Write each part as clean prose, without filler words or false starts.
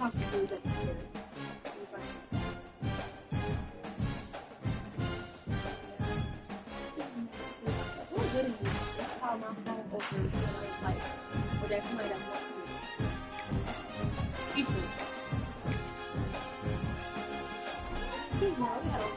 comfortable that here. That's how my phone opens like, or that's somebody that wants to equal. He's more, we got over.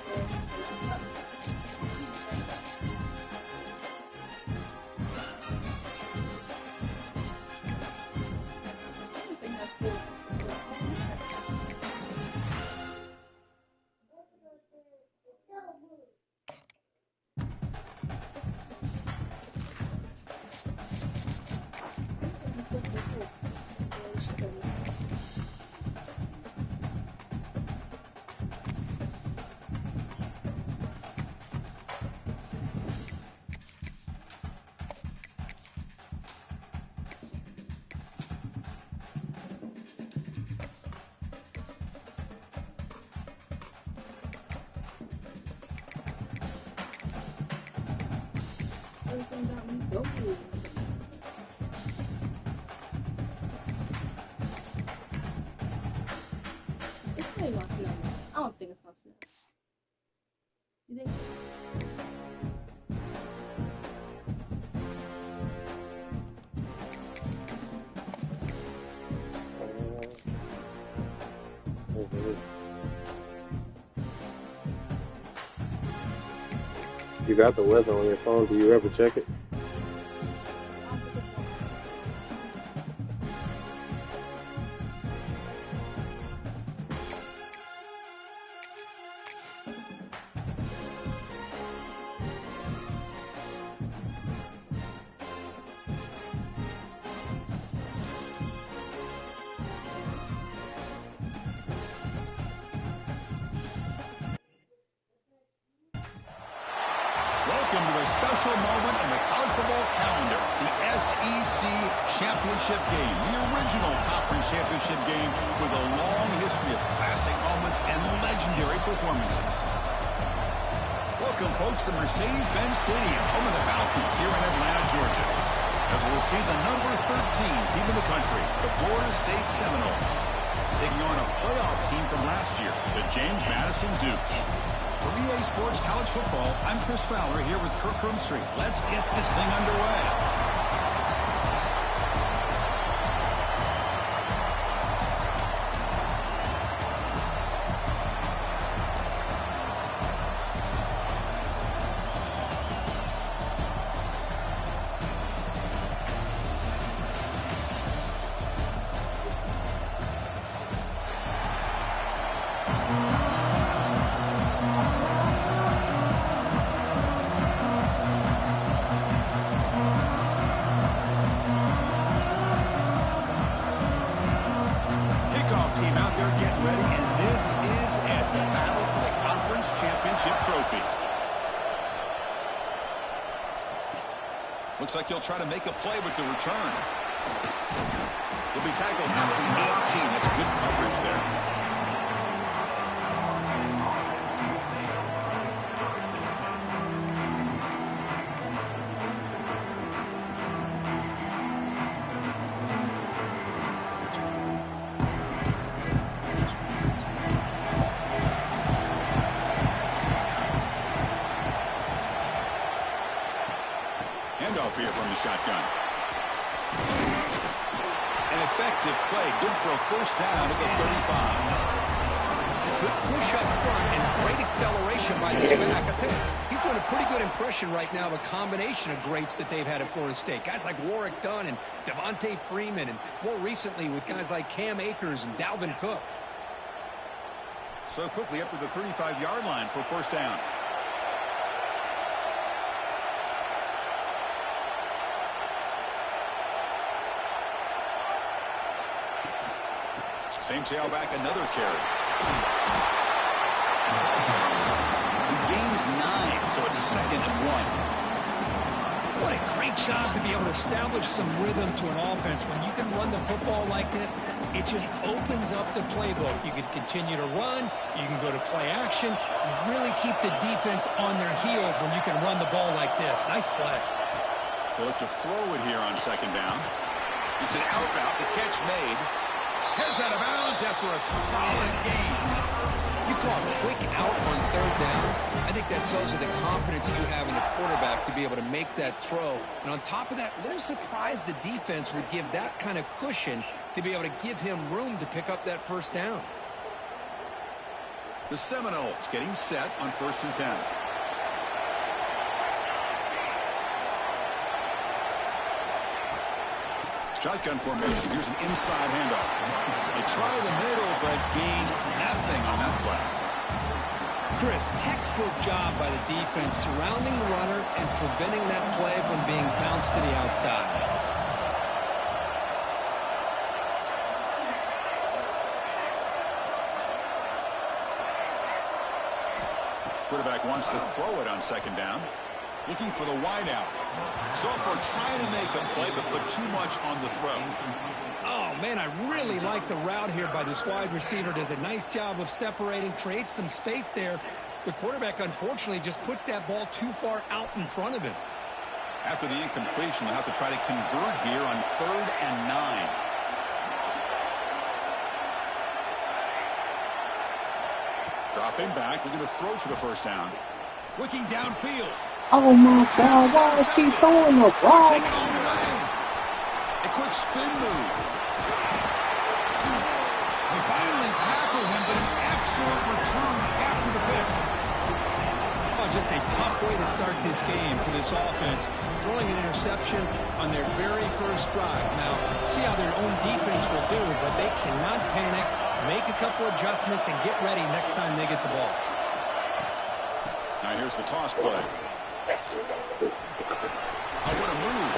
Everything got me going. It's probably gonna snow. I don't think it's gonna snow. You think? You got the weather on your phone. Do you ever check it? Welcome to a special moment in the college football calendar, the SEC Championship Game, the original conference championship game with a long history of classic moments and legendary performances. Welcome, folks, to Mercedes-Benz Stadium, home of the Falcons here in Atlanta, Georgia, as we'll see the number 13 team in the country, the Florida State Seminoles, taking on a playoff team from last year, the James Madison Dukes. For EA Sports College Football, I'm Chris Fowler here with Kirk Crumstreet. Let's get this thing underway. Team out there getting ready, and this is it, the battle for the conference championship trophy. Looks like he'll try to make a play with the return. He'll be tackled at the 18. That's good coverage there. Handoff here from the shotgun. An effective play, good for a first down at the 35. Good push up front and great acceleration by this back. I tell you, he's doing a pretty good impression right now of a combination of greats that they've had at Florida State. Guys like Warwick Dunn and Devontae Freeman, and more recently with guys like Cam Akers and Dalvin Cook. So quickly up to the 35-yard line for first down. Same tailback, another carry. He gains 9, so it's 2nd and 1. What a great job to be able to establish some rhythm to an offense. When you can run the football like this, it just opens up the playbook. You can continue to run. You can go to play action. You really keep the defense on their heels when you can run the ball like this. Nice play. They'll look to throw it here on 2nd down. It's an out route. The catch made. Heads out of bounds after a solid gain. You call a quick out on third down. I think that tells you the confidence you have in the quarterback to be able to make that throw. And on top of that, a little surprised the defense would give that kind of cushion to be able to give him room to pick up that first down. The Seminoles getting set on 1st and 10. Shotgun formation. Here's an inside handoff. They try the middle, but gain nothing on that play. Chris, textbook job by the defense surrounding the runner and preventing that play from being bounced to the outside. Quarterback wants to throw it on 2nd down. Looking for the wide out. Soper trying to make a play, but put too much on the throw. Oh, man, I really like the route here by this wide receiver. Does a nice job of separating, creates some space there. The quarterback, unfortunately, just puts that ball too far out in front of him. After the incompletion, they'll have to try to convert here on 3rd and 9. Dropping back, looking to throw for the first down. Looking downfield. Oh my God, why is he throwing the ball? Take it all the way. A quick spin move. They finally tackle him, but an excellent return after the pick. Oh, just a tough way to start this game for this offense. Throwing an interception on their very first drive. Now, see how their own defense will do, but they cannot panic, make a couple adjustments, and get ready next time they get the ball. Now here's the toss play. Oh, what a move.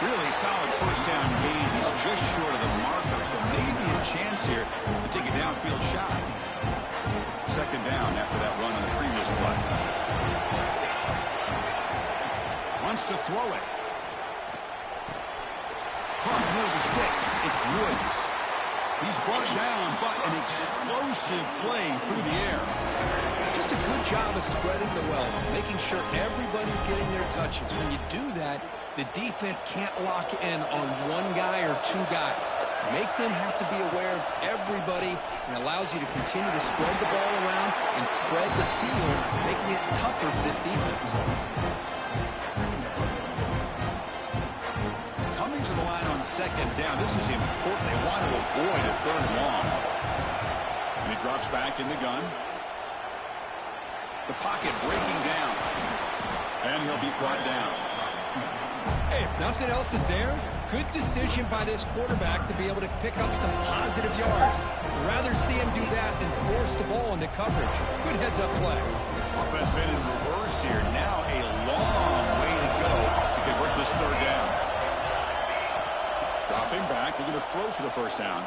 Really solid first down gain. He's just short of the marker, so maybe a chance here to take a downfield shot. 2nd down after that run on the previous play. Wants to throw it. Caught near the sticks. It's Woods. He's brought down, but an explosive play through the air. Just a good job of spreading the wealth, making sure everybody's getting their touches. When you do that, the defense can't lock in on one guy or two guys. Make them have to be aware of everybody, and allows you to continue to spread the ball around and spread the field, making it tougher for this defense. Coming to the line on 2nd down. This is important. They want to avoid a 3rd and long. And he drops back in the gun. The pocket breaking down. And he'll be brought down. Hey, if nothing else is there, good decision by this quarterback to be able to pick up some positive yards. I'd rather see him do that than force the ball into coverage. Good heads-up play. Offense been in reverse here. Now a long way to go to convert this 3rd down. Dropping back, looking to throw for the first down.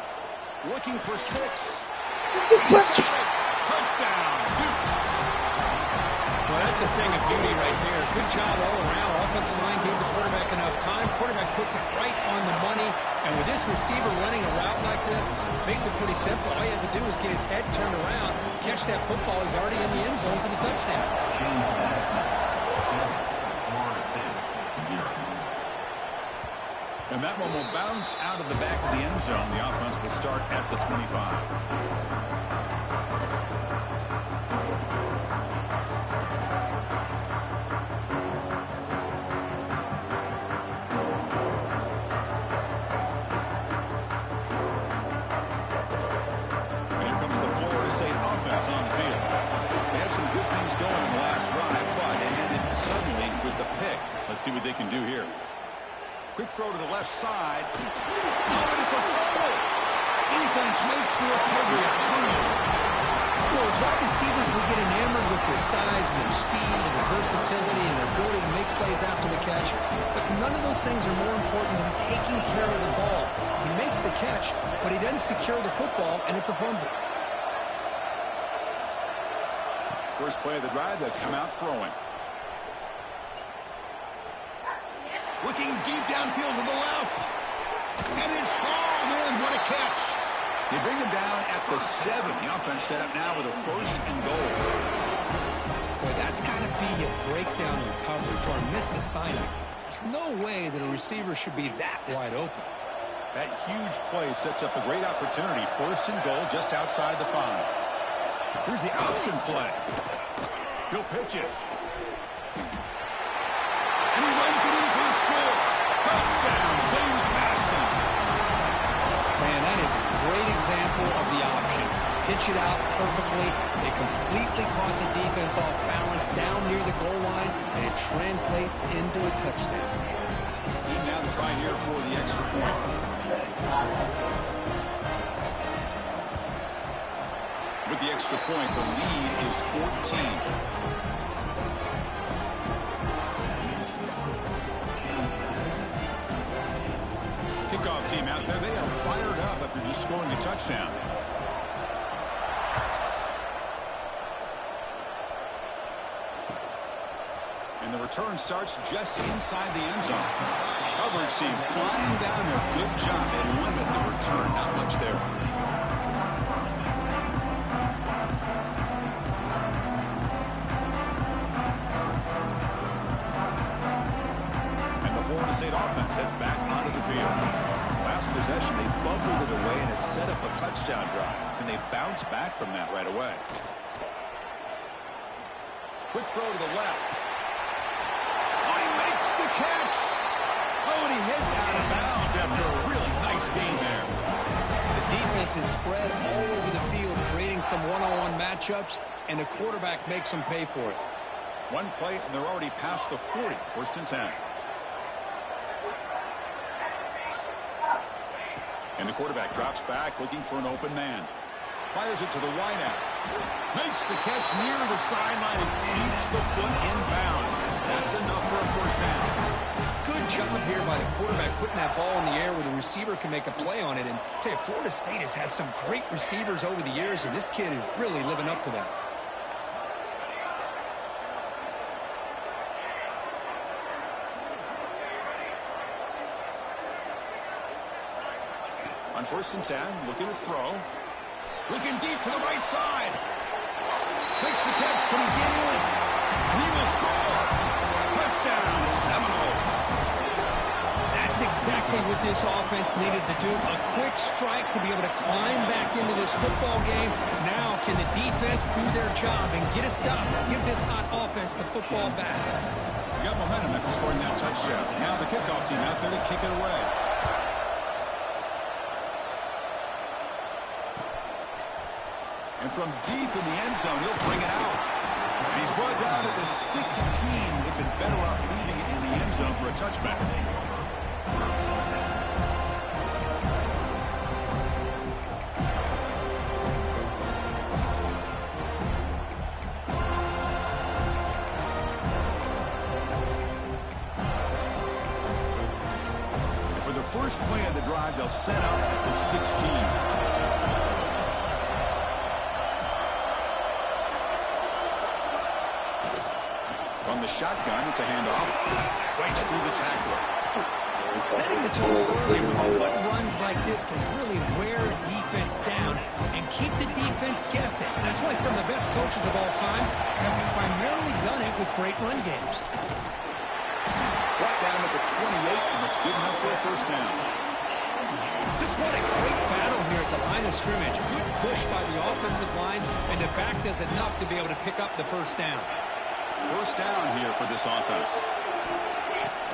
Looking for 6. Touchdown, Dukes. Well, that's a thing of beauty right there. Good job all around. Offensive line gave the quarterback enough time. Quarterback puts it right on the money. And with this receiver running a route like this, makes it pretty simple. All you have to do is get his head turned around, catch that football. He's already in the end zone for the touchdown. And that one will bounce out of the back of the end zone. The offense will start at the 25. On the field. They had some good things going in the last drive, but it ended suddenly with the pick. Let's see what they can do here. Quick throw to the left side. Oh, it is a fumble. Defense makes the recovery a turnover. Well, as wide receivers, we get enamored with their size and their speed and their versatility and their ability to make plays after the catch. But none of those things are more important than taking care of the ball. He makes the catch, but he doesn't secure the football, and it's a fumble. First play of the drive, they'll come out throwing. Looking deep downfield to the left. And it's hauled in. What a catch. They bring him down at the 7. The offense set up now with a 1st and goal. Boy, that's got to be a breakdown in coverage or a missed assignment. There's no way that a receiver should be that wide open. That huge play sets up a great opportunity. First and goal just outside the 5. Here's the option play. He'll pitch it. And he runs it in for the score. Touchdown, James Madison. Man, that is a great example of the option. Pitch it out perfectly. They completely caught the defense off balance down near the goal line, and it translates into a touchdown. Good now to try here for the extra point. With the extra point, the lead is 14. Kickoff team out there. They are fired up after just scoring a touchdown. And the return starts just inside the end zone. Coverage team flying down there. Good job. They limit the return. Not much there. And the Florida State offense heads back onto the field. Last possession, they fumbled it away, and it set up a touchdown drive. Can they bounce back from that right away? Quick throw to the left. Oh, he makes the catch. Oh, and he heads out of bounds after a really nice gain there. The defense is spread all over the field, creating some one-on-one matchups, and the quarterback makes them pay for it. One play, and they're already past the 40. First and 10. And the quarterback drops back, looking for an open man. Fires it to the wideout. Makes the catch near the sideline and keeps the foot in bounds. That's enough for a first down. Good job here by the quarterback putting that ball in the air where the receiver can make a play on it. And I tell you, Florida State has had some great receivers over the years, and this kid is really living up to that. On first and 10, looking to throw. Looking deep to the right side. Makes the catch. Can he get in? He will score. Touchdown, Seminoles. That's exactly what this offense needed to do. A quick strike to be able to climb back into this football game. Now can the defense do their job and get a stop? Give this hot offense the football back. We got momentum after scoring that touchdown. Now the kickoff team out there to kick it away. And from deep in the end zone, he'll bring it out. And he's brought down at the 16. They've been better off leaving it in the end zone for a touchback. And for the first play of the drive, they'll set up at the 16. From the shotgun, it's a handoff. Fights through the tackler. Setting the tone early with good runs like this can really wear a defense down and keep the defense guessing. That's why some of the best coaches of all time have primarily done it with great run games. Brought down at the 28, and it's good enough for a first down. Just what a great battle here at the line of scrimmage. Good push by the offensive line, and the back does enough to be able to pick up the first down. First down here for this offense.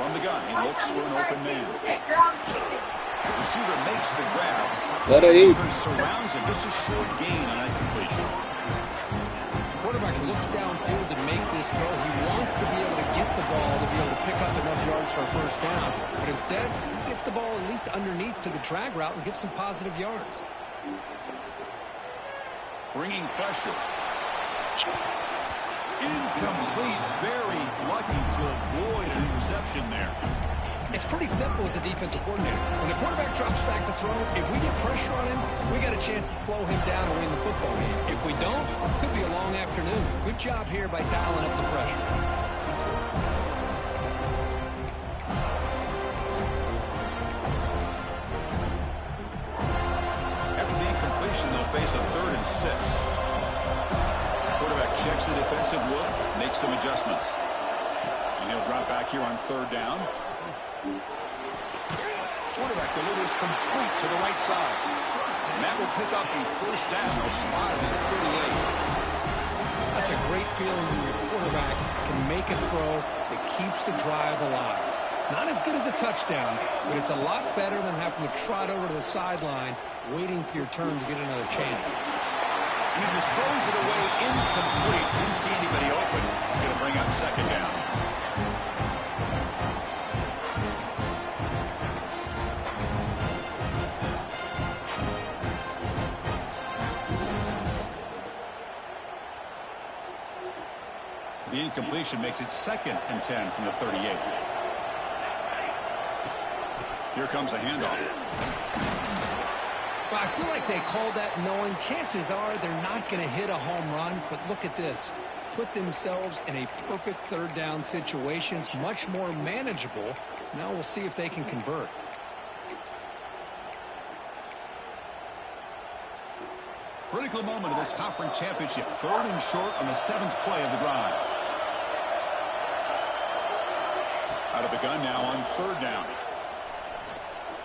From the gun, he looks for an open man. Receiver makes the grab. Defense surrounds him. Just a short gain on that completion. The quarterback looks downfield to make this throw. He wants to be able to get the ball to be able to pick up enough yards for a first down. But instead, he gets the ball at least underneath to the drag route and gets some positive yards. Bringing pressure. Incomplete. Very lucky to avoid an interception there. It's pretty simple as a defensive coordinator. When the quarterback drops back to throw, if we get pressure on him, we got a chance to slow him down and win the football game. If we don't, it could be a long afternoon. Good job here by dialing up the pressure. After the incompletion, they'll face a 3rd and 6. Quarterback checks the defensive look, makes some adjustments. And he'll drop back here on 3rd down. quarterback delivers complete to the right side. And that will pick up the first down. They'll spot it at 38. That's a great feeling when your quarterback can make a throw that keeps the drive alive. Not as good as a touchdown, but it's a lot better than having to trot over to the sideline waiting for your turn to get another chance. And he disposed it away incomplete. Didn't see anybody open. Going to bring up second down. The incompletion makes it 2nd and 10 from the 38. Here comes a handoff. Well, I feel like they called that knowing chances are they're not going to hit a home run, but look at this. Put themselves in a perfect third down situation. It's much more manageable. Now we'll see if they can convert. Critical moment of this conference championship. 3rd and short on the 7th play of the drive. Out of the gun now on 3rd down.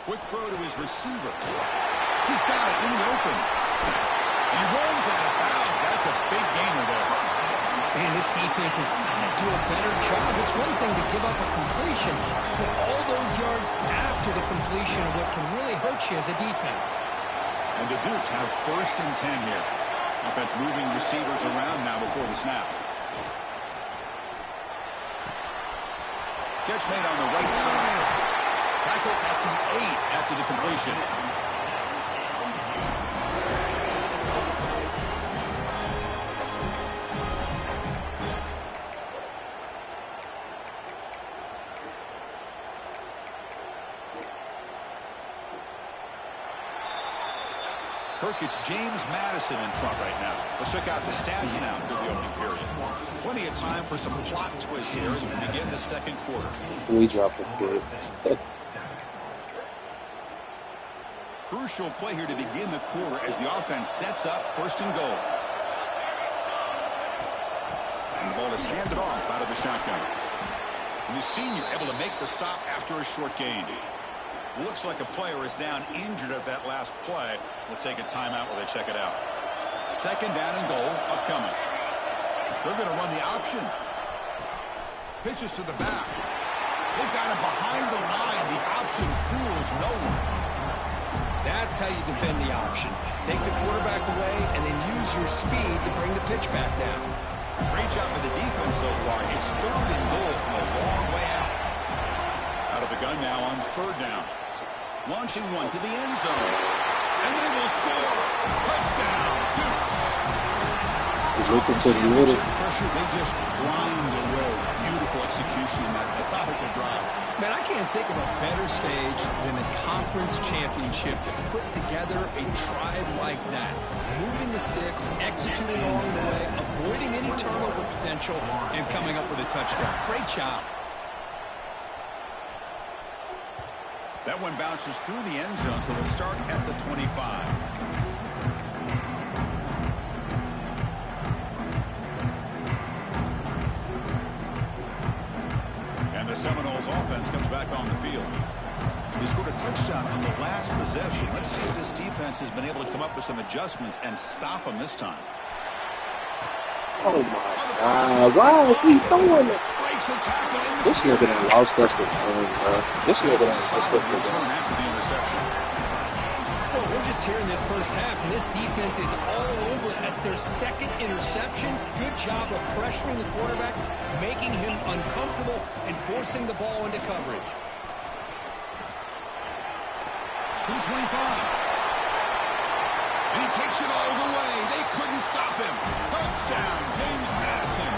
Quick throw to his receiver. He's got it in the open. He runs out of bounds. That's a big gainer there. Man, this defense has got to do a better job. It's one thing to give up a completion, but all those yards after the completion are what can really hurt you as a defense. And the Dukes have 1st and 10 here. Offense moving receivers around now before the snap. Catch made on the right side. Tackle at the 8 after the completion. Kirk, it's James Madison in front right now. Let's check out the stats now through the opening period. Plenty of time for some plot twists here as we begin the 2nd quarter. We dropped the kids. Crucial play here to begin the quarter as the offense sets up 1st and goal. And the ball is handed off out of the shotgun. And the senior able to make the stop after a short gain. Looks like a player is down injured at that last play. We'll take a timeout while they check it out. 2nd down and goal upcoming. They're going to run the option. Pitches to the back. They got him behind the line. The option fools no one. That's how you defend the option. Take the quarterback away and then use your speed to bring the pitch back down. Great job with the defense so far. It's 3rd and goal from a long way out. Out of the gun now on 3rd down. Launching one to the end zone. And they will score. Touchdown, Dukes. He's looking to the middle. Pressure, they just grind away. Beautiful execution in that methodical drive. Man, I can't think of a better stage than the conference championship to put together a drive like that. Moving the sticks, executing along the way, avoiding any turnover potential, and coming up with a touchdown. Great job. That one bounces through the end zone, so they'll start at the 25. And the Seminoles offense comes back on the field. They scored a touchdown on the last possession. Let's see if this defense has been able to come up with some adjustments and stop them this time. Oh my God, why is he throwing it? This nigga done lost us the game, bro. This nigga done lost us the game. After the interception. Well, we're just here in this first half, and this defense is all over it. That's their 2nd interception. Good job of pressuring the quarterback, making him uncomfortable, and forcing the ball into coverage. To the 25. And he takes it all the way. They couldn't stop him. Touchdown, James Madison.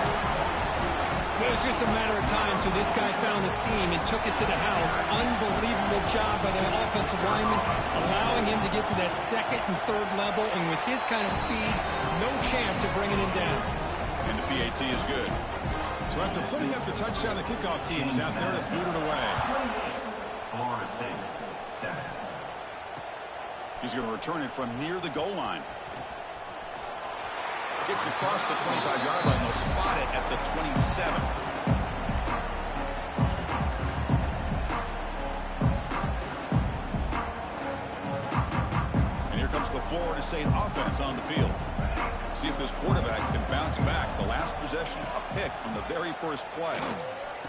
It was just a matter of time till this guy found the seam and took it to the house. Unbelievable job by the offensive lineman, allowing him to get to that 2nd and 3rd level. And with his kind of speed, no chance of bringing him down. And the PAT is good. So after putting up the touchdown, the kickoff team is out there to boot it away. He's going to return it from near the goal line. Gets across the 25-yard line. They'll spot it at the 27. State offense on the field. See if this quarterback can bounce back. The last possession, a pick on the very first play.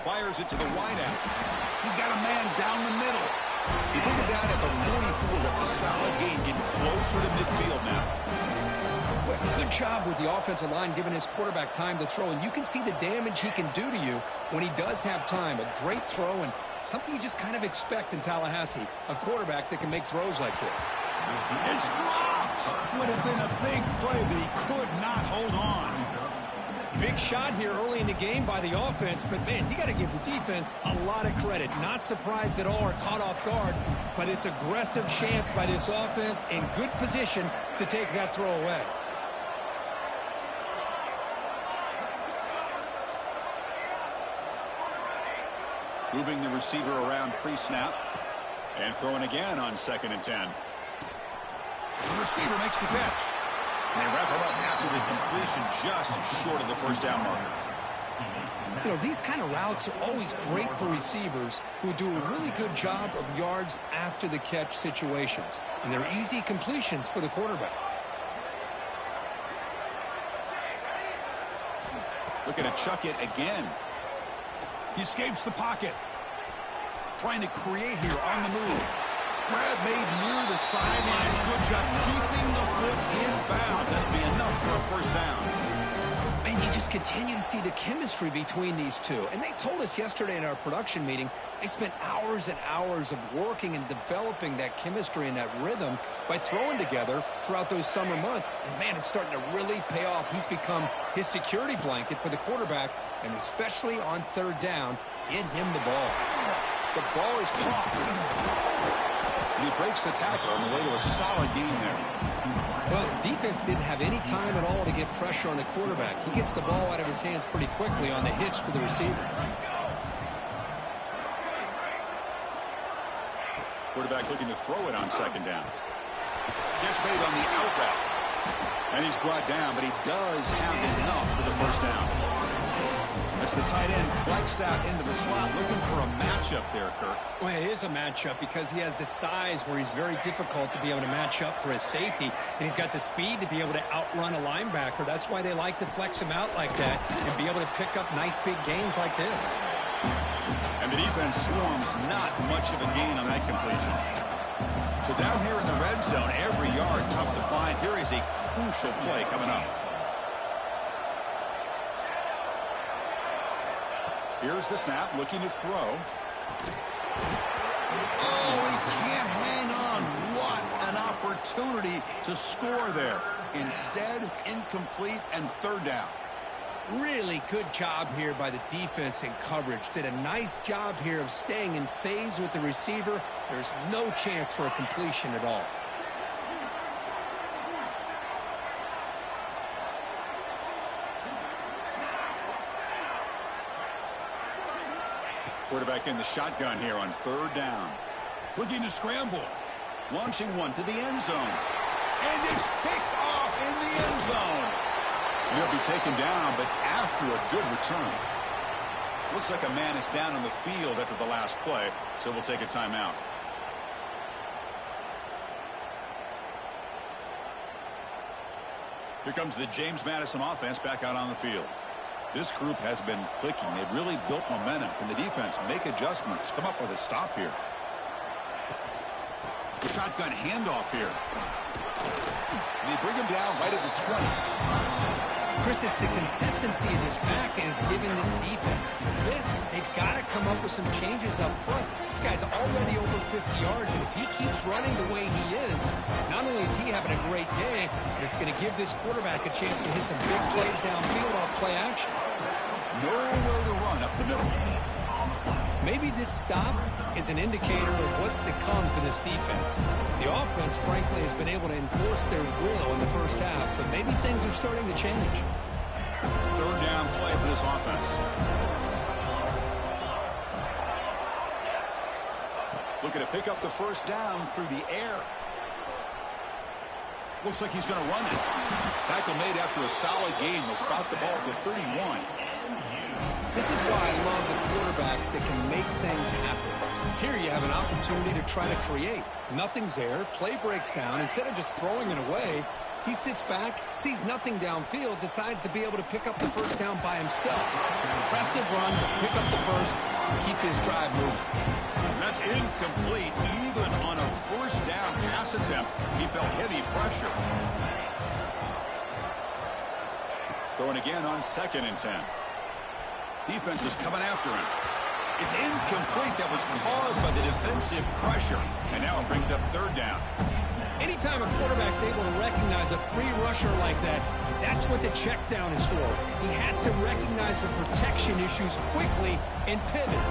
Fires it to the wideout. He's got a man down the middle. He brings it down at the 44. That's a solid gain, getting closer to midfield now. But good job with the offensive line giving his quarterback time to throw. And you can see the damage he can do to you when he does have time. A great throw and something you just kind of expect in Tallahassee. A quarterback that can make throws like this. It's dropped. Would have been a big play, but he could not hold on. Big shot here early in the game by the offense, but man, you got to give the defense a lot of credit. Not surprised at all or caught off guard, but it's aggressive chance by this offense in good position to take that throw away. Moving the receiver around pre-snap and throwing again on 2nd and 10. The receiver makes the catch. And they wrap him up after the completion, just short of the first down marker. You know, these kind of routes are always great for receivers who do a really good job of yards after the catch situations. And they're easy completions for the quarterback. Looking to chuck it again. He escapes the pocket. Trying to create here on the move. Grab made near the sidelines. Good job keeping the foot in bounds. That'll be enough for a first down. Man, you just continue to see the chemistry between these two. And they told us yesterday in our production meeting, they spent hours and hours of working and developing that chemistry and that rhythm by throwing together throughout those summer months. And man, it's starting to really pay off. He's become his security blanket for the quarterback, and especially on 3rd down, get him the ball. The ball is caught. And he breaks the tackle on the way to a solid gain there. Well, the defense didn't have any time at all to get pressure on the quarterback. He gets the ball out of his hands pretty quickly on the hitch to the receiver. Quarterback looking to throw it on 2nd down. Catch made on the out route. And he's brought down, but he does have enough for the first down. That's the tight end flexed out into the slot, looking for a matchup there, Kirk. Well, it is a matchup because he has the size where he's very difficult to be able to match up for his safety, and he's got the speed to be able to outrun a linebacker. That's why they like to flex him out like that and be able to pick up nice big gains like this. And the defense swarms not much of a gain on that completion. So down here in the red zone, every yard tough to find. Here is a crucial play coming up. Here's the snap, looking to throw. Oh, he can't hang on. What an opportunity to score there. Instead, incomplete and 3rd down. Really good job here by the defense in coverage. Did a nice job here of staying in phase with the receiver. There's no chance for a completion at all. Quarterback in the shotgun here on 3rd down. Looking to scramble. Launching one to the end zone. And it's picked off in the end zone. And he'll be taken down, but after a good return. Looks like a man is down on the field after the last play, so we'll take a timeout. Here comes the James Madison offense back out on the field. This group has been clicking. They've really built momentum. Can the defense make adjustments? Come up with a stop here. The shotgun handoff here. And they bring him down right at the 20. Chris, it's the consistency of this back is giving this defense fits. They've got to come up with some changes up front. This guy's already over 50 yards, and if he keeps running the way he is, not only is he having a great day, but it's going to give this quarterback a chance to hit some big plays downfield off play action. Nowhere to run up the middle. Maybe this stop is an indicator of what's to come for this defense. The offense, frankly, has been able to enforce their will in the first half, but maybe things are starting to change. 3rd down play for this offense. Looking to pick up the first down through the air. Looks like he's going to run it. Tackle made after a solid gain. Will spot the ball at the 31. This is why I love the quarterbacks that can make things happen. Here you have an opportunity to try to create. Nothing's there. Play breaks down. Instead of just throwing it away, he sits back, sees nothing downfield, decides to be able to pick up the first down by himself. An impressive run to pick up the first, keep his drive moving. That's incomplete. Even on a first down pass attempt, he felt heavy pressure. Throwing again on 2nd and 10. Defense is coming after him. It's incomplete. That was caused by the defensive pressure. And now it brings up 3rd down. Anytime a quarterback's able to recognize a free rusher like that, that's what the check down is for. He has to recognize the protection issues quickly and pivot.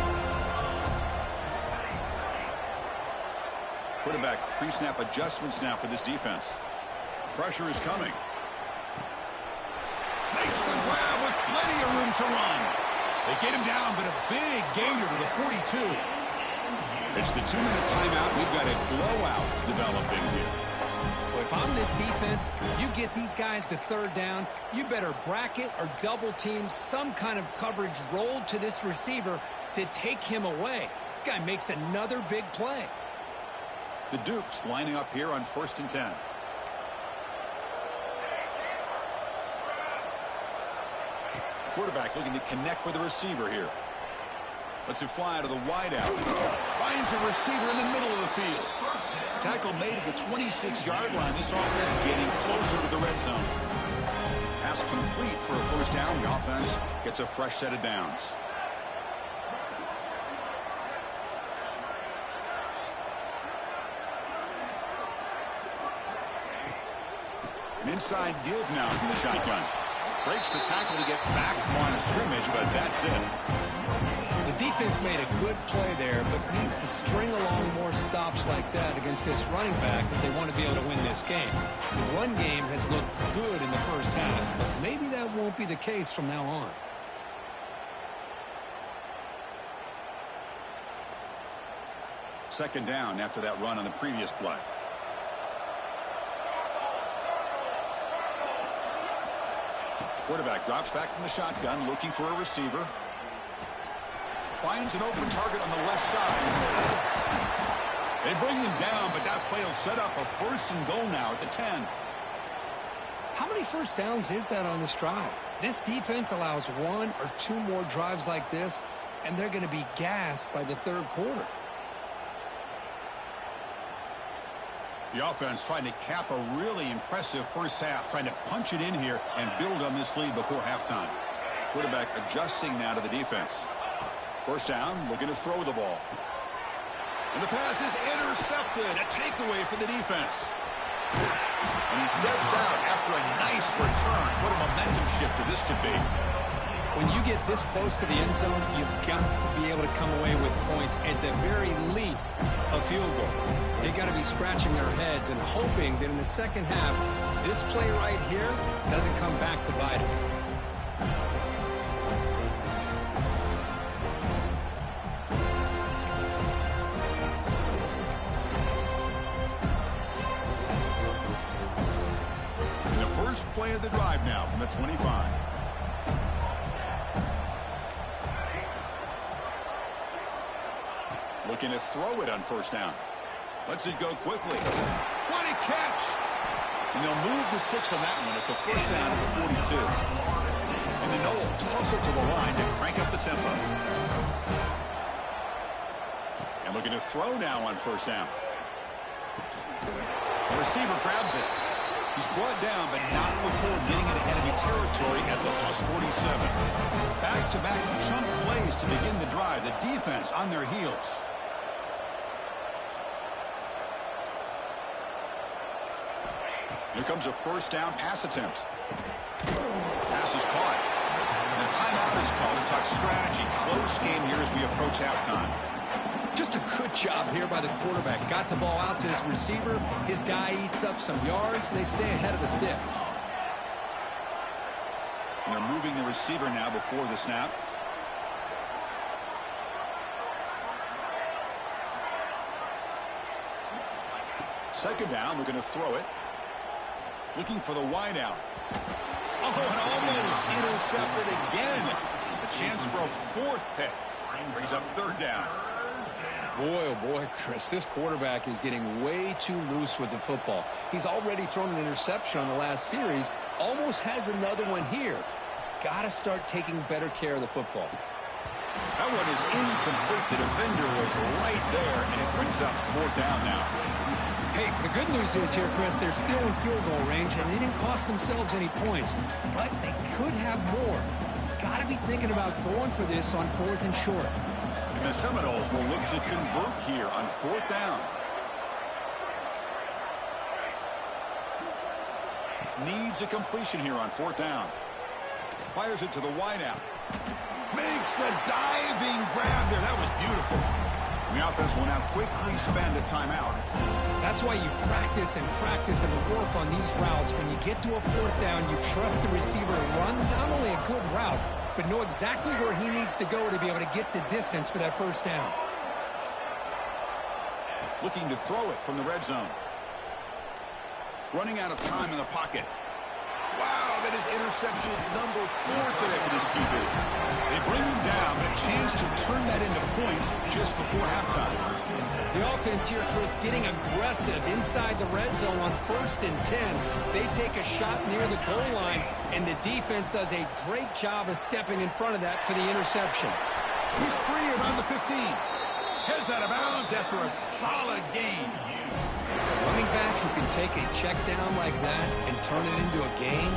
Quarterback pre-snap adjustments now for this defense. Pressure is coming. Makes the grab with plenty of room to run. They get him down, but a big gainer to the 42. It's the 2-minute timeout. We've got a blowout developing here. Well, if I'm this defense, you get these guys to 3rd down, you better bracket or double team some kind of coverage rolled to this receiver to take him away. This guy makes another big play. The Dukes lining up here on 1st and 10. Quarterback looking to connect with the receiver here. Lets it fly to the wideout. Finds a receiver in the middle of the field. Tackle made at the 26-yard line. This offense getting closer to the red zone. Pass complete for a first down. The offense gets a fresh set of downs. An inside give now from the shotgun. Breaks the tackle to get back to the line of scrimmage, but that's it. The defense made a good play there, but needs to string along more stops like that against this running back if they want to be able to win this game. The run game has looked good in the first half, but maybe that won't be the case from now on. Second down after that run on the previous play. Quarterback drops back from the shotgun, looking for a receiver. Finds an open target on the left side. They bring him down, but that play will set up a 1st and goal now at the 10. How many first downs is that on this drive? This defense allows 1 or 2 more drives like this, and they're going to be gassed by the 3rd quarter. The offense trying to cap a really impressive first half, trying to punch it in here and build on this lead before halftime. Quarterback adjusting now to the defense. First down, looking to throw the ball. And the pass is intercepted. A takeaway for the defense. And he steps out after a nice return. What a momentum shifter this could be. When you get this close to the end zone, you've got to be able to come away with points, at the very least, a field goal. They've got to be scratching their heads and hoping that in the second half, this play right here doesn't come back to bite them. And the first play of the drive now from the 25. Looking to throw it on first down. Lets it go quickly. What a catch! And they'll move the 6 on that one. It's a first down at the 42. And the Knowles hustle to the line to crank up the tempo. And looking to throw now on first down. The receiver grabs it. He's brought down, but not before getting into enemy territory at the +47. Back-to-back chunk plays to begin the drive. The defense on their heels. Here comes a first down pass attempt. Pass is caught. And a timeout is called to talk strategy. Close game here as we approach halftime. Just a good job here by the quarterback. Got the ball out to his receiver. His guy eats up some yards, and they stay ahead of the sticks. And they're moving the receiver now before the snap. Second down, we're going to throw it. Looking for the wideout. Oh, and almost intercepted again. A chance for a fourth pick. Brings up third down. Boy, oh boy, Chris, this quarterback is getting way too loose with the football. He's already thrown an interception on the last series, almost has another one here. He's got to start taking better care of the football. That one is incomplete. The defender was right there, and it brings up fourth down now. Hey, the good news is here, Chris, they're still in field goal range, and they didn't cost themselves any points, but they could have more. You've got to be thinking about going for this on fourth and short. And the Seminoles will look to convert here on fourth down. Needs a completion here on fourth down. Fires it to the wideout. Makes the diving grab there. That was beautiful. And the offense will now quickly spend a timeout. That's why you practice and work on these routes. When you get to a fourth down, you trust the receiver to run not only a good route, but know exactly where he needs to go to be able to get the distance for that first down. Looking to throw it from the red zone. Running out of time in the pocket. Wow, that is interception number 4 today for this QB. They bring him down, but a chance to turn that into points just before halftime. The offense here, Chris, getting aggressive inside the red zone on 1st and 10. They take a shot near the goal line, and the defense does a great job of stepping in front of that for the interception. He's free around the 15. Heads out of bounds after a solid gain. A running back who can take a check down like that and turn it into a gain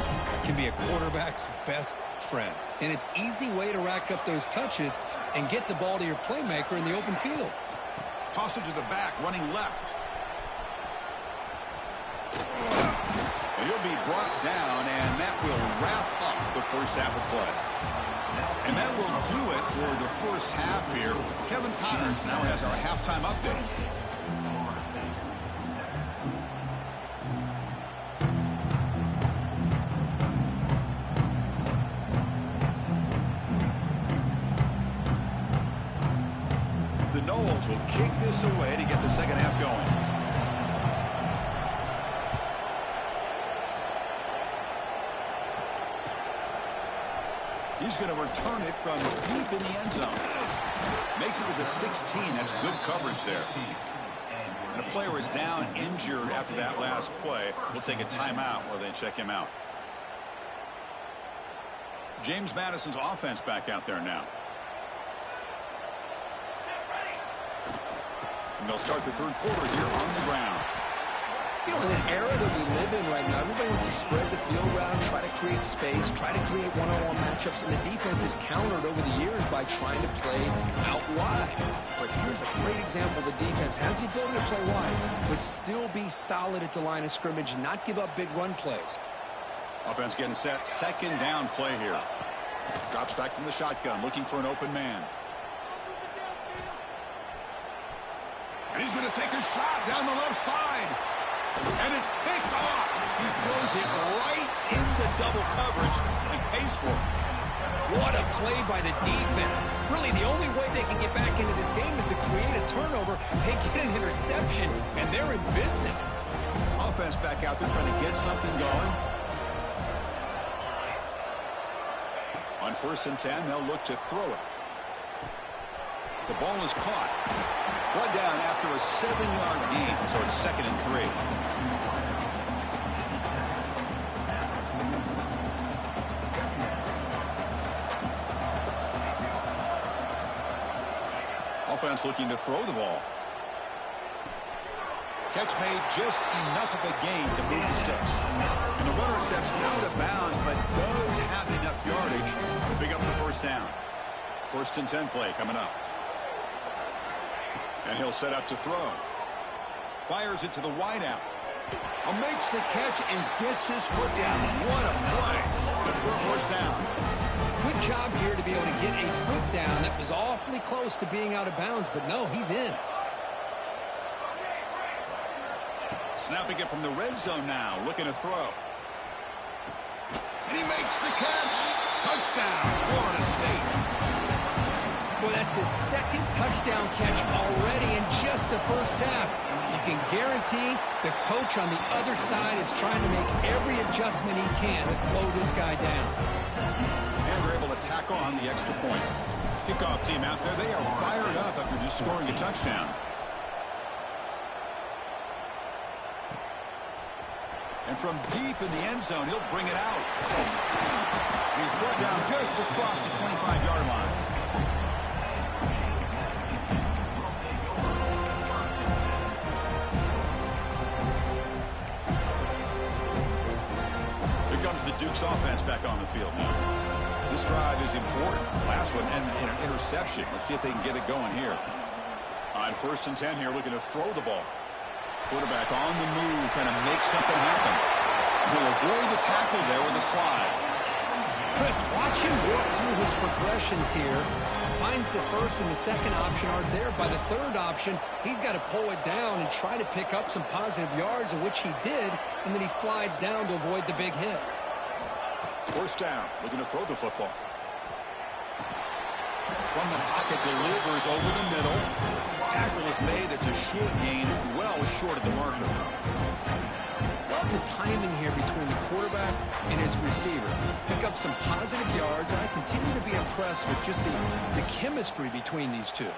can be a quarterback's best friend. And it's an easy way to rack up those touches and get the ball to your playmaker in the open field. Toss it to the back, running left. He'll be brought down, and that will wrap up the first half of play. And that will do it for the first half here. Kevin Connors now has our halftime update. The Noles will kick this away to get the second half going. He's going to return it from deep in the end zone. Makes it to the 16. That's good coverage there. And a player is down injured after that last play. We'll take a timeout while they check him out. James Madison's offense back out there now. And they'll start the third quarter here on the ground. You know, in an era that we live in right now, everybody wants to spread the field around, try to create space, try to create one-on-one matchups, and the defense is countered over the years by trying to play out wide. But here's a great example. The defense has the ability to play wide, but still be solid at the line of scrimmage, not give up big run plays. Offense getting set. Second down play here. Drops back from the shotgun, looking for an open man. And he's going to take a shot down the left side. And it's picked off. He throws it right into double coverage and pays for it. What a play by the defense. Really, the only way they can get back into this game is to create a turnover. They get an interception, and they're in business. Offense back out there trying to get something going. On 1st and 10, they'll look to throw it. The ball is caught. Brought down after a 7-yard gain, so it's 2nd and 3. Offense looking to throw the ball. Catch made just enough of a gain to move the sticks. And the runner steps out of bounds, but does have enough yardage to pick up the first down. 1st and 10 play coming up. And he'll set up to throw. Fires it to the wideout. Makes the catch and gets his foot down. What a play. Good for a first down. Good job here to be able to get a foot down that was awfully close to being out of bounds, but no, he's in. Snapping it from the red zone now, looking to throw. And he makes the catch. Touchdown, Florida State. Well, that's his 2nd touchdown catch already in just the first half. You can guarantee the coach on the other side is trying to make every adjustment he can to slow this guy down. And they're able to tackle tack on the extra point. Kickoff team out there, they are fired up after just scoring a touchdown. And from deep in the end zone, he'll bring it out. He's brought down just across the 25-yard line. Here comes the Duke's offense back on the field now. This drive is important. Last one ended in an interception. Let's see if they can get it going here. On 1st and 10 here, looking to throw the ball. Quarterback on the move, trying to make something happen. He'll avoid the tackle there with a slide. Chris, watch him work through his progressions here. Finds the first and the second option aren't there. By the third option, he's got to pull it down and try to pick up some positive yards, of which he did, and then he slides down to avoid the big hit. 1st down, looking to throw the football. From the pocket, delivers over the middle. Tackle is made. It's a short gain, well short of the marker. Love the timing here between the quarterback and his receiver. Pick up some positive yards, and I continue to be impressed with just the chemistry between these two.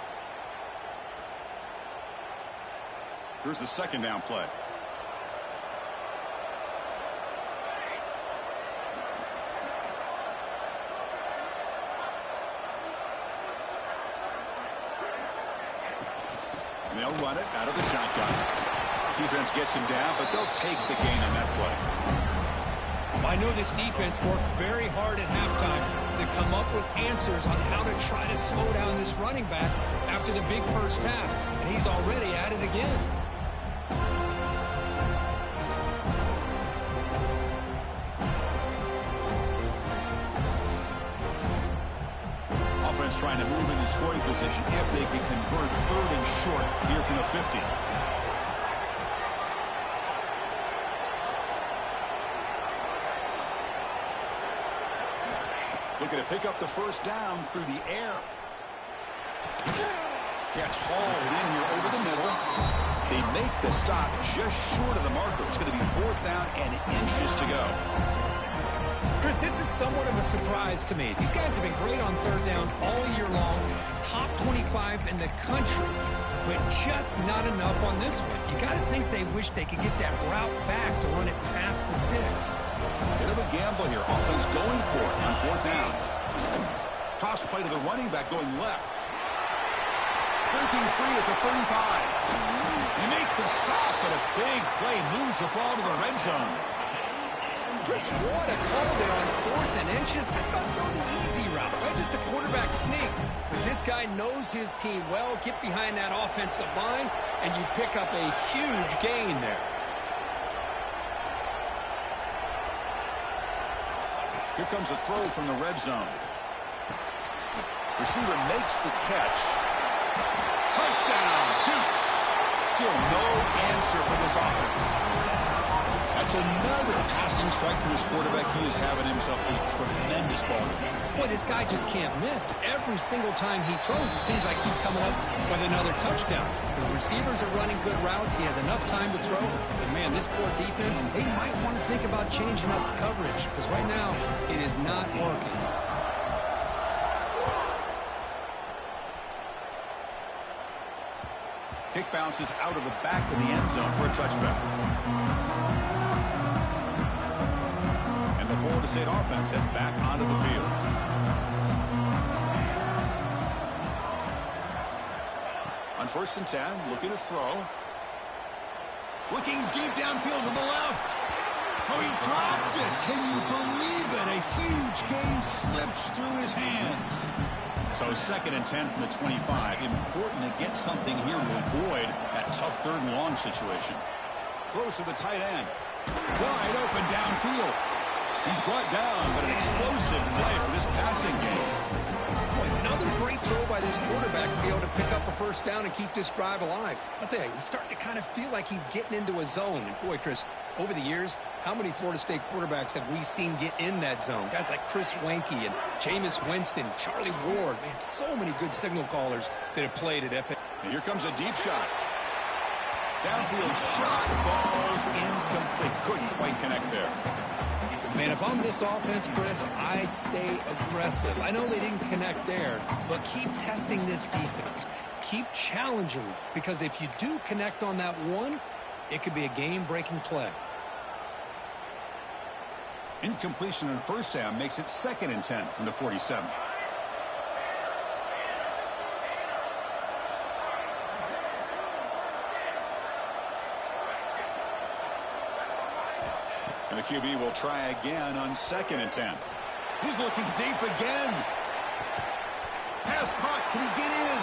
Here's the 2nd down play. And they'll run it out of the shotgun. Defense gets him down, but they'll take the gain on that play. I know this defense worked very hard at halftime to come up with answers on how to try to slow down this running back after the big first half, and he's already at it again. Offense trying to move into scoring position if they can convert 3rd and short here from the 50. Looking to pick up the 1st down through the air. Catch hauled in here over the middle. They make the stop just short of the marker. It's going to be 4th down and inches to go. Chris, this is somewhat of a surprise to me. These guys have been great on 3rd down all year long. Top 25 in the country, but just not enough on this one. You got to think they wish they could get that route back to run it past the sticks. Bit of a gamble here. Offense going for it on 4th down. Toss play to the running back going left. Breaking free at the 35. You make the stop, but a big play moves the ball to the red zone. Chris, what a call there on 4th and inches. I thought go the easy route, right? Just a quarterback sneak. But this guy knows his team well. Get behind that offensive line, and you pick up a huge gain there. Here comes a throw from the red zone. Receiver makes the catch. Touchdown, Dukes. Still no answer for this offense. That's another passing strike from his quarterback. He is having himself a tremendous ball game. Boy, this guy just can't miss. Every single time he throws, it seems like he's coming up with another touchdown. The receivers are running good routes. He has enough time to throw. But, man, this poor defense, they might want to think about changing up coverage because right now it is not working. Kick bounces out of the back of the end zone for a touchback. And the Florida State offense heads back onto the field. On 1st and 10, looking to throw. Looking deep downfield to the left. Oh, he dropped it. Can you believe it? A huge gain slips through his hands. So 2nd and 10 from the 25. Important to get something here to avoid that tough 3rd and long situation. Throws to the tight end. Wide open downfield. He's brought down, but an explosive play for this passing game. Another great throw by this quarterback to be able to pick up a 1st down and keep this drive alive. I'll tell you, he's starting to kind of feel like he's getting into a zone. And boy, Chris, over the years, how many Florida State quarterbacks have we seen get in that zone? Guys like Chris Wenke and Jameis Winston, Charlie Ward. Man, so many good signal callers that have played at FA. And here comes a deep shot. Downfield shot falls incomplete. Couldn't quite connect there. Man, if I'm this offense, Chris, I stay aggressive. I know they didn't connect there, but keep testing this defense. Keep challenging them, because if you do connect on that one, it could be a game-breaking play. Incompletion in the first down makes it 2nd and 10 from the 47. And the QB will try again on 2nd and 10. He's looking deep again. Pass caught. Can he get in?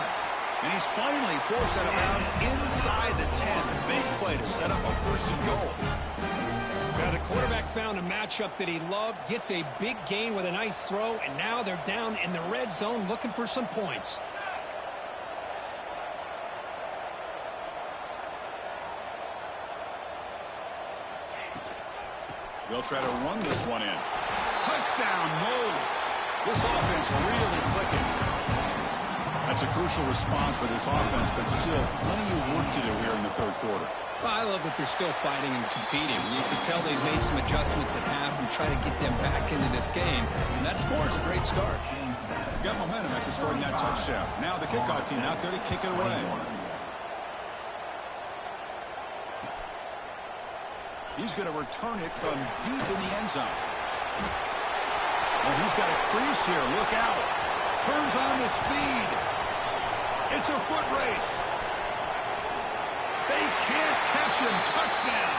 And he's finally forced out of bounds inside the 10. Big play to set up a 1st and goal. Now the quarterback found a matchup that he loved, gets a big gain with a nice throw, and now they're down in the red zone looking for some points. They'll try to run this one in. Touchdown, Knowles. This offense really clicking. That's a crucial response by this offense, but still plenty of work to do here in the 3rd quarter. Well, I love that they're still fighting and competing. You can tell they've made some adjustments at half and try to get them back into this game, and that score is a great start. Got momentum after scoring that touchdown. Now the kickoff team out there to kick it away. He's going to return it from deep in the end zone. Well, he's got a crease here. Look out. Turns on the speed. It's a foot race. They can't catch him. Touchdown.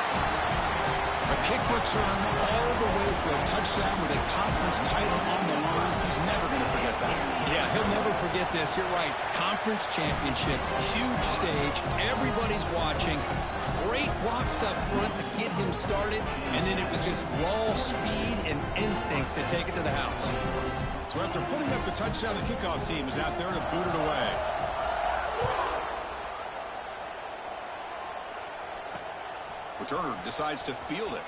A kick return all the way for a touchdown with a conference title on the line. He's never going to forget that. Yeah, he'll never forget this. You're right. Conference championship, huge stage. Everybody's watching. Great blocks up front to get him started. And then it was just raw speed and instincts to take it to the house. So after putting up the touchdown, the kickoff team is out there to boot it away. Returner decides to field it.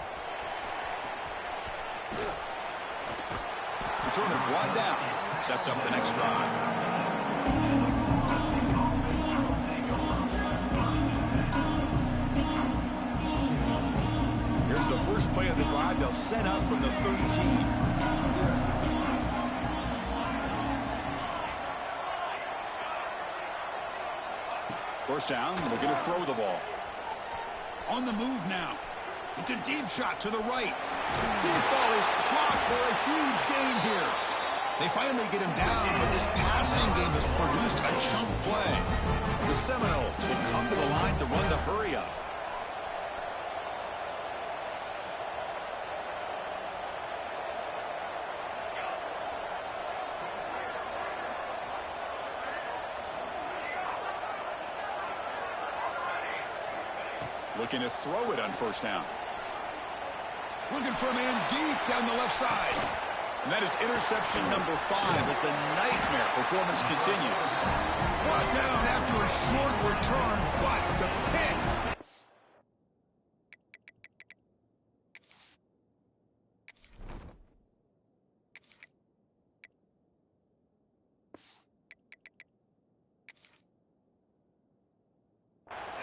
Returner brought down. Sets up the next drive. Here's the first play of the drive. They'll set up from the 13. First down, we're going to throw the ball. On the move now. It's a deep shot to the right. Deep ball is caught for a huge gain here. They finally get him down, but this passing game has produced a chunk play. The Seminoles will come to the line to run the hurry up. Looking to throw it on first down. Looking for a man deep down the left side. And that is interception number 5 as the nightmare performance continues. Brought down after a short return, but the pick.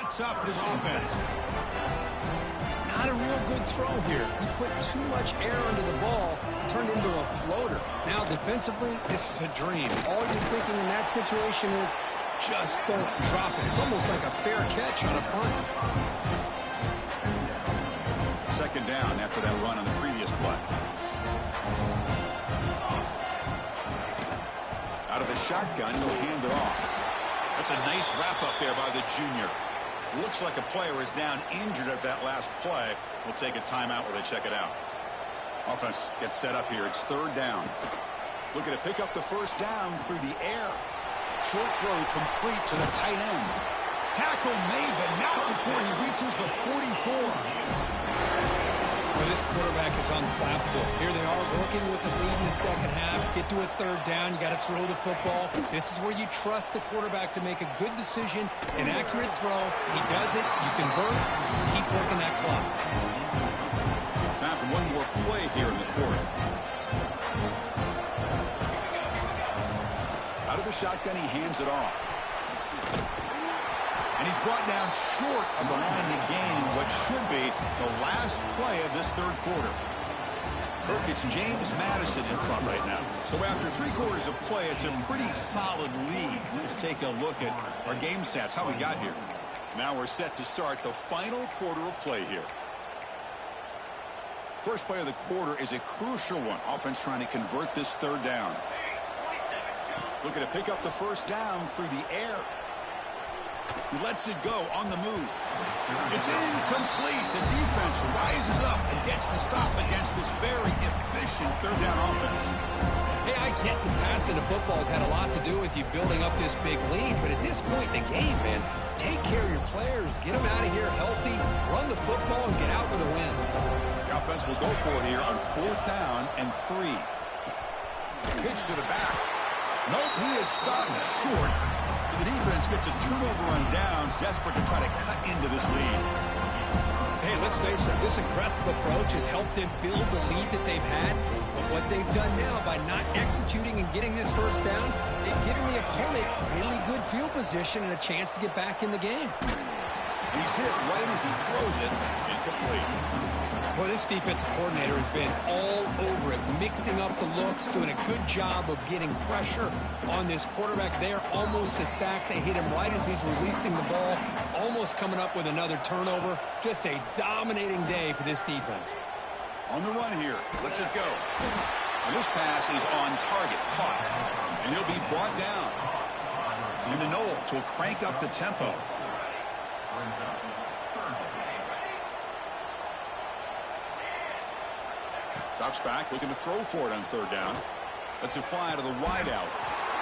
That's up his offense. Not a real good throw here. He put too much air under the ball, turned into a floater. Now defensively, this is a dream. All you're thinking in that situation is just don't drop it. It's almost like a fair catch on a punt. Second down after that run on the previous play. Out of the shotgun, he'll hand it off. That's a nice wrap up there by the junior. Looks like a player is down injured at that last play. We'll take a timeout while they check it out. Offense gets set up here. It's third down. Looking to pick up the first down through the air. Short throw complete to the tight end. Tackle made, but not before he reaches the 44. Well, this quarterback is unflappable. Here they are working with the lead in the second half. Get to a third down. You got to throw the football. This is where you trust the quarterback to make a good decision, an accurate throw. He does it. You convert. You keep working that clock. Time for one more play here in the quarter. Out of the shotgun, he hands it off. And he's brought down short of the line to gain what should be the last play of this third quarter. Kirk, it's James Madison in front right now. So after 3 quarters of play, it's a pretty solid lead. Let's take a look at our game stats, how we got here. Now we're set to start the final quarter of play here. First play of the quarter is a crucial one. Offense trying to convert this 3rd down. Looking to pick up the 1st down through the air. He lets it go on the move. It's incomplete. The defense rises up and gets the stop against this very efficient 3rd down offense. Hey, I get the passing of football has had a lot to do with you building up this big lead, but at this point in the game, man, take care of your players, get them out of here healthy, run the football, and get out with a win. The offense will go for it here on 4th down and 3. Pitch to the back. Nope, he is stopped short. So the defense gets a turnover on downs, desperate to try to cut into this lead. Hey, let's face it, this aggressive approach has helped them build the lead that they've had. But what they've done now by not executing and getting this 1st down, they've given the opponent really good field position and a chance to get back in the game. He's hit right as he throws it. Incomplete. Well, this defensive coordinator has been all over it, mixing up the looks, doing a good job of getting pressure on this quarterback there. Almost a sack. They hit him right as he's releasing the ball, almost coming up with another turnover. Just a dominating day for this defense. On the run here. Lets it go. And this pass is on target. Caught. And he'll be brought down. And the Knowles will crank up the tempo. Drops back, looking to throw for it on 3rd down. Lets it fly out of the wideout.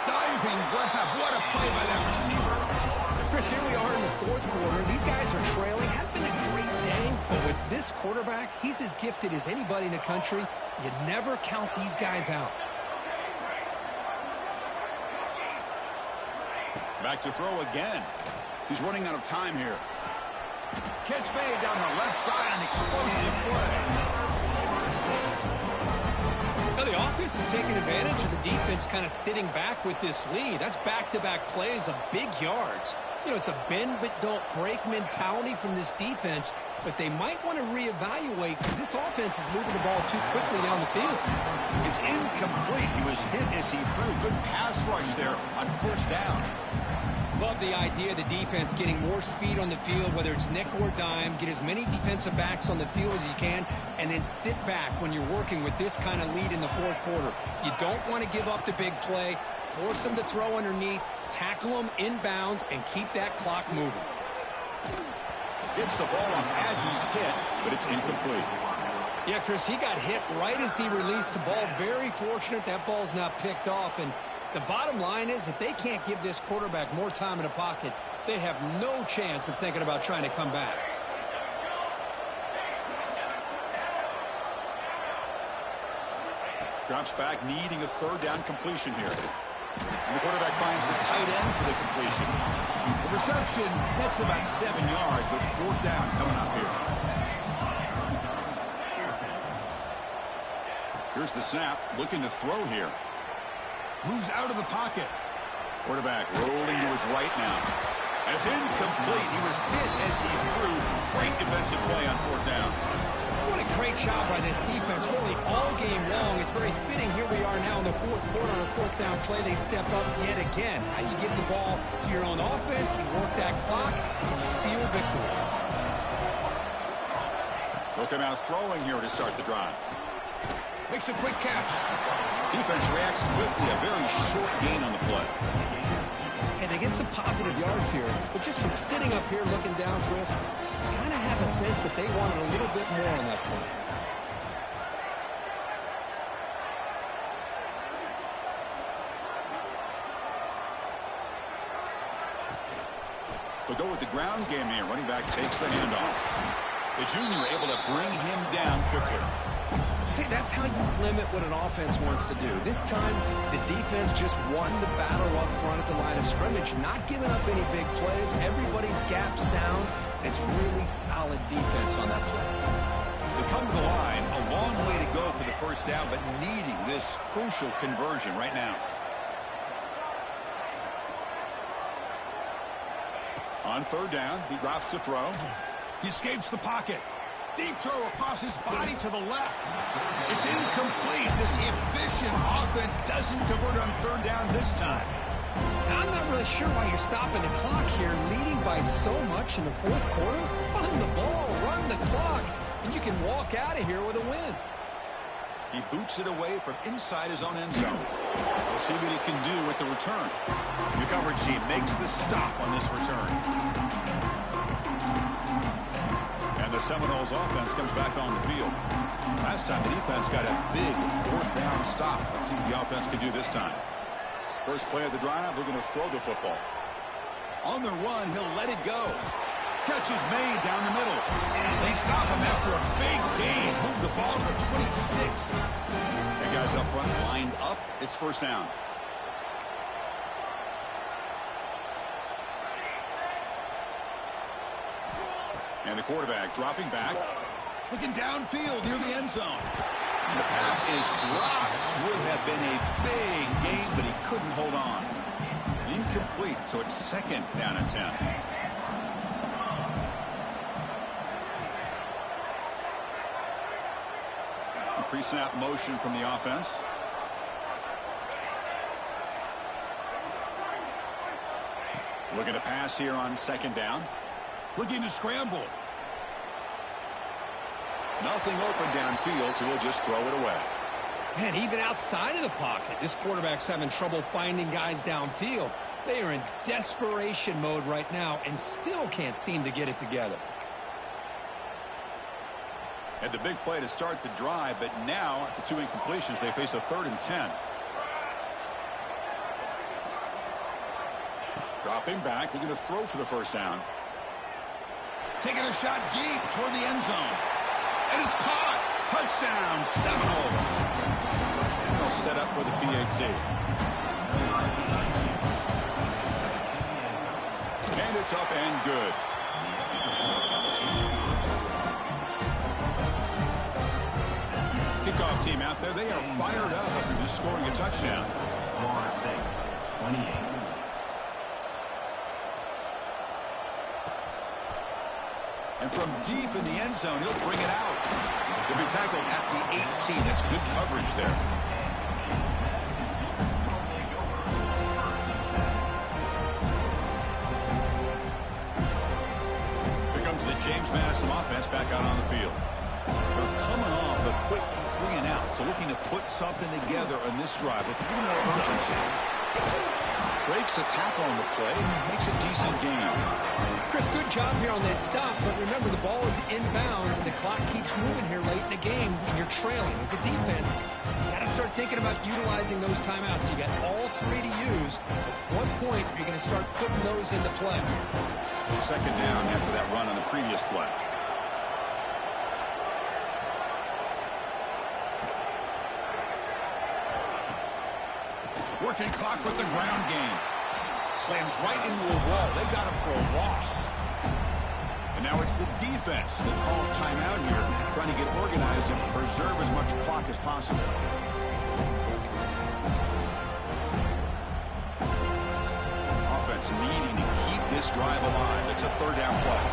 Diving grab. What a play by that receiver. Chris, here we are in the 4th quarter. These guys are trailing. Hadn't been a great day, but with this quarterback, he's as gifted as anybody in the country. You never count these guys out. Back to throw again. He's running out of time here. Catch made down the left side, an explosive play. Now the offense is taking advantage of the defense kind of sitting back with this lead. That's back-to-back plays of big yards. You know, it's a bend but don't break mentality from this defense, but they might want to reevaluate because this offense is moving the ball too quickly down the field. It's incomplete. He was hit as he threw. Good pass rush there on 1st down. Love the idea of the defense getting more speed on the field, whether it's nickel or dime. Get as many defensive backs on the field as you can, and then sit back when you're working with this kind of lead in the 4th quarter. You don't want to give up the big play. Force them to throw underneath, tackle them inbounds, and keep that clock moving. Gets the ball off as he's hit, but it's incomplete. Yeah, Chris, he got hit right as he released the ball. Very fortunate that ball's not picked off, and the bottom line is that they can't give this quarterback more time in the pocket. They have no chance of thinking about trying to come back. Drops back, needing a 3rd down completion here. And the quarterback finds the tight end for the completion. The reception, that's about 7 yards, but 4th down coming up here. Here's the snap, looking to throw here. Moves out of the pocket. Quarterback rolling to his right now. And it's incomplete. He was hit as he threw. Great defensive play on 4th down. What a great job by this defense, really all game long. It's very fitting. Here we are now in the 4th quarter on a 4th down play. They step up yet again. How you give the ball to your own offense, you work that clock, and you seal victory. Looking out throwing here to start the drive. Makes a quick catch. Defense reacts quickly. A very short gain on the play. And they get some positive yards here. But just from sitting up here looking down, Chris, I kind of have a sense that they wanted a little bit more on that play. They'll go with the ground game here. Running back takes the handoff. The junior able to bring him down quickly. See, that's how you limit what an offense wants to do. This time, the defense just won the battle up front at the line of scrimmage, not giving up any big plays. Everybody's gap sound. It's really solid defense on that play. They come to the line, a long way to go for the 1st down, but needing this crucial conversion right now. On 3rd down, he drops to throw. He escapes the pocket. Deep throw across his body to the left. It's incomplete. This efficient offense doesn't convert on third down this time. I'm not really sure why you're stopping the clock here, leading by so much in the fourth quarter. Run the ball, run the clock, and you can walk out of here with a win. He boots it away from inside his own end zone. We'll see what he can do with the return. The coverage team makes the stop on this return. And the Seminoles offense comes back on the field. Last time the defense got a big fourth down stop. Let's see what the offense can do this time. First play of the drive, they're going to throw the football. On the run, he'll let it go. Catch is made down the middle. They stop him after a big gain. Move the ball to the 26. And guys up front lined up. It's first down. And the quarterback dropping back. Looking downfield near the end zone. And the pass is dropped. Would have been a big gain, but he couldn't hold on. Incomplete, so it's second down and 10. Pre-snap motion from the offense. Looking to pass here on second down. Looking to scramble. Nothing open downfield, so we'll just throw it away. Man, even outside of the pocket, this quarterback's having trouble finding guys downfield. They are in desperation mode right now and still can't seem to get it together. Had the big play to start the drive, but now, the two incompletions, they face a 3rd and 10. Dropping back, looking to throw for the first down. Taking a shot deep toward the end zone. And it's caught. Touchdown, Seminoles. And they'll set up for the PAT. And it's up and good. Kickoff team out there, they are fired up after just scoring a touchdown. 28. And from deep in the end zone, he'll bring it out. He'll be tackled at the 18. That's good coverage there. Here comes the James Madison offense back out on the field. They're coming off a quick 3 and out, so looking to put something together on this drive with a little more urgency. Breaks a tackle on the play and makes a decent gain. Chris, good job here on that stop, but remember the ball is inbounds and the clock keeps moving here late in the game and you're trailing. As a defense, you got to start thinking about utilizing those timeouts. You got all 3 to use. At what point are you going to start putting those into play? Second down after that run on the previous play. Working clock with the ground game. Slams right into a wall. They've got him for a loss. And now it's the defense that calls timeout here, trying to get organized and preserve as much clock as possible. Offense needing to keep this drive alive. It's a 3rd down play.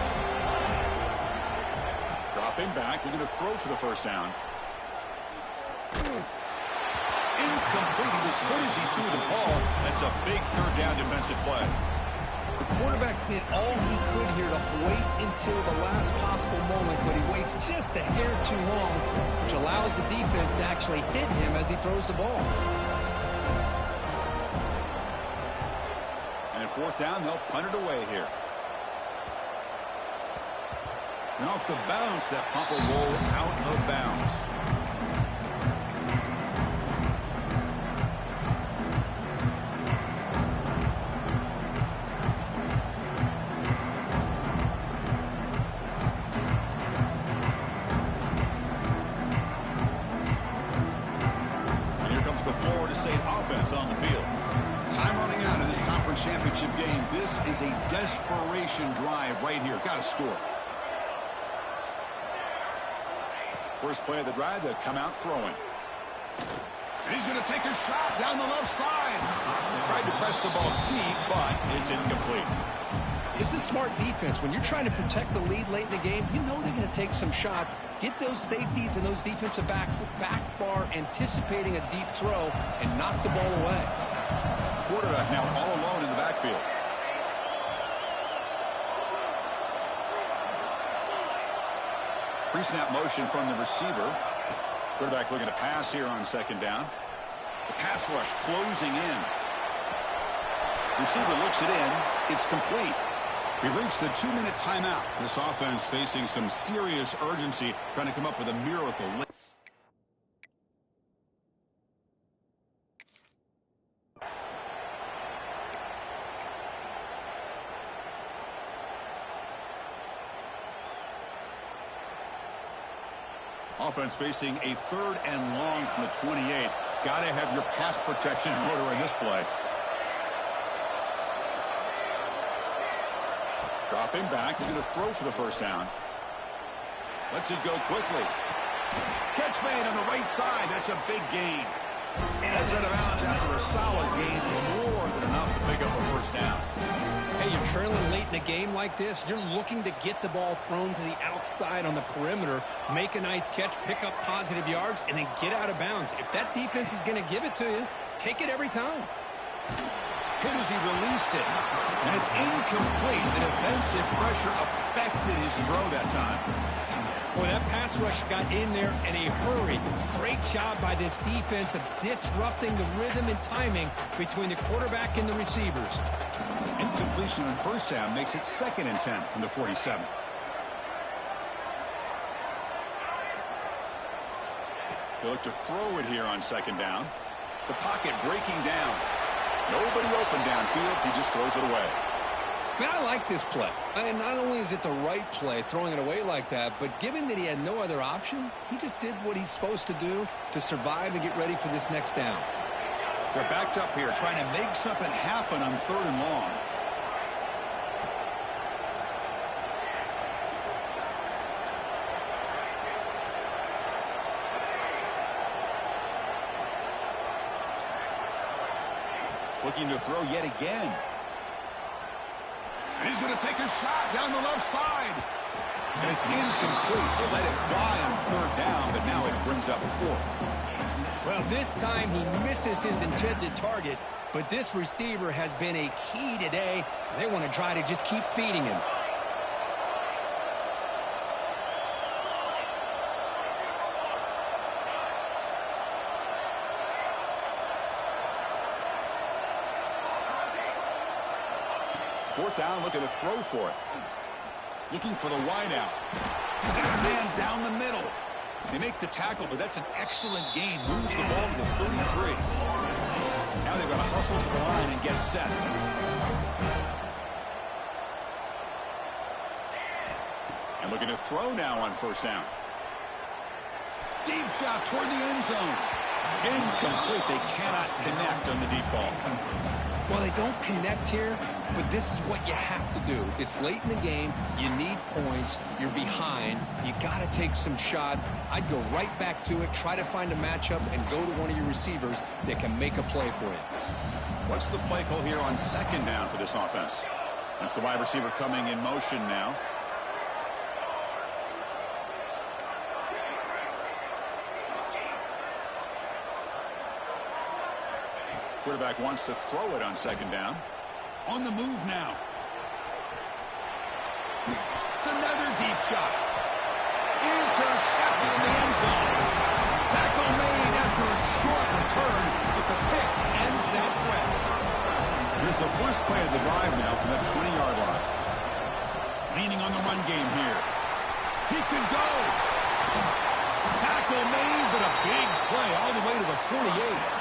Dropping back. They're going to throw for the first down. Incomplete. As good as he threw the ball, that's a big 3rd down defensive play. The quarterback did all he could here to wait until the last possible moment, but he waits just a hair too long, which allows the defense to actually hit him as he throws the ball. And at 4th down, they'll punt it away here. And off the bounce, that pump will roll out of bounds. On the field. Time running out in this conference championship game. This is a desperation drive right here. Got to score. First play of the drive, they'll come out throwing. And he's going to take a shot down the left side. Tried to press the ball deep, but it's incomplete. This is smart defense. When you're trying to protect the lead late in the game, you know they're going to take some shots. Get those safeties and those defensive backs back far, anticipating a deep throw, and knock the ball away. Quarterback now all alone in the backfield. Pre-snap motion from the receiver. Quarterback looking to pass here on second down. The pass rush closing in. Receiver looks it in. It's complete. We've reached the 2-minute timeout. This offense facing some serious urgency, trying to come up with a miracle. Offense facing a 3rd and long from the 28. Got to have your pass protection in order in this play. Dropping back, he's going to throw for the first down. Lets it go quickly. Catch made on the right side. That's a big gain. That's out of bounds after a solid gain, more than enough to pick up a first down. Hey, you're trailing late in a game like this. You're looking to get the ball thrown to the outside on the perimeter, make a nice catch, pick up positive yards, and then get out of bounds. If that defense is going to give it to you, take it every time. Hit as he released it, and it's incomplete. The defensive pressure affected his throw that time. Boy, that pass rush got in there in a hurry. Great job by this defense of disrupting the rhythm and timing between the quarterback and the receivers. Incompletion in first down makes it 2nd and 10 from the 47. They look to throw it here on second down. The pocket breaking down. Nobody open downfield. He just throws it away. Man, I like this play. And not only is it the right play, throwing it away like that, but given that he had no other option, he just did what he's supposed to do to survive and get ready for this next down. They're backed up here, trying to make something happen on 3rd and long. Looking to throw yet again. And he's going to take a shot down the left side. And it's incomplete. They let it fly on 3rd down, but now it brings up 4th. Well, this time he misses his intended target, but this receiver has been a key today. They want to try to just keep feeding him. Fourth down, looking to throw for it. Looking for the wideout. Got a man down the middle. They make the tackle, but that's an excellent gain. Moves the ball to the 33. Now they've got to hustle to the line and get set. And looking to throw now on first down. Deep shot toward the end zone. Incomplete. They cannot connect on the deep ball. Well, they don't connect here, but this is what you have to do. It's late in the game. You need points. You're behind. You got to take some shots. I'd go right back to it, try to find a matchup, and go to one of your receivers that can make a play for you. What's the play call here on second down for this offense? That's the wide receiver coming in motion now. Quarterback wants to throw it on second down. On the move now. It's another deep shot. Intercepted in the end zone. Tackle made after a short return, but the pick ends that threat. Here's the first play of the drive now from the 20-yard line. Leaning on the run game here. He could go. Tackle made, but a big play all the way to the 48.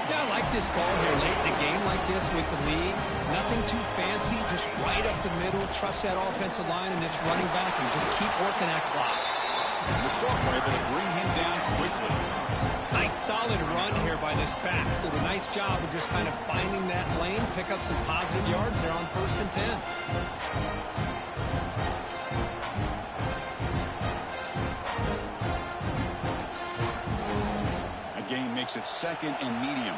Yeah, I like this call here late in a game like this with the lead. Nothing too fancy, just right up the middle. Trust that offensive line and this running back and just keep working that clock. And the sophomore able to bring him down quickly. Nice solid run here by this back. Did a nice job of just kind of finding that lane, pick up some positive yards there on 1st and 10. Makes it 2nd and medium.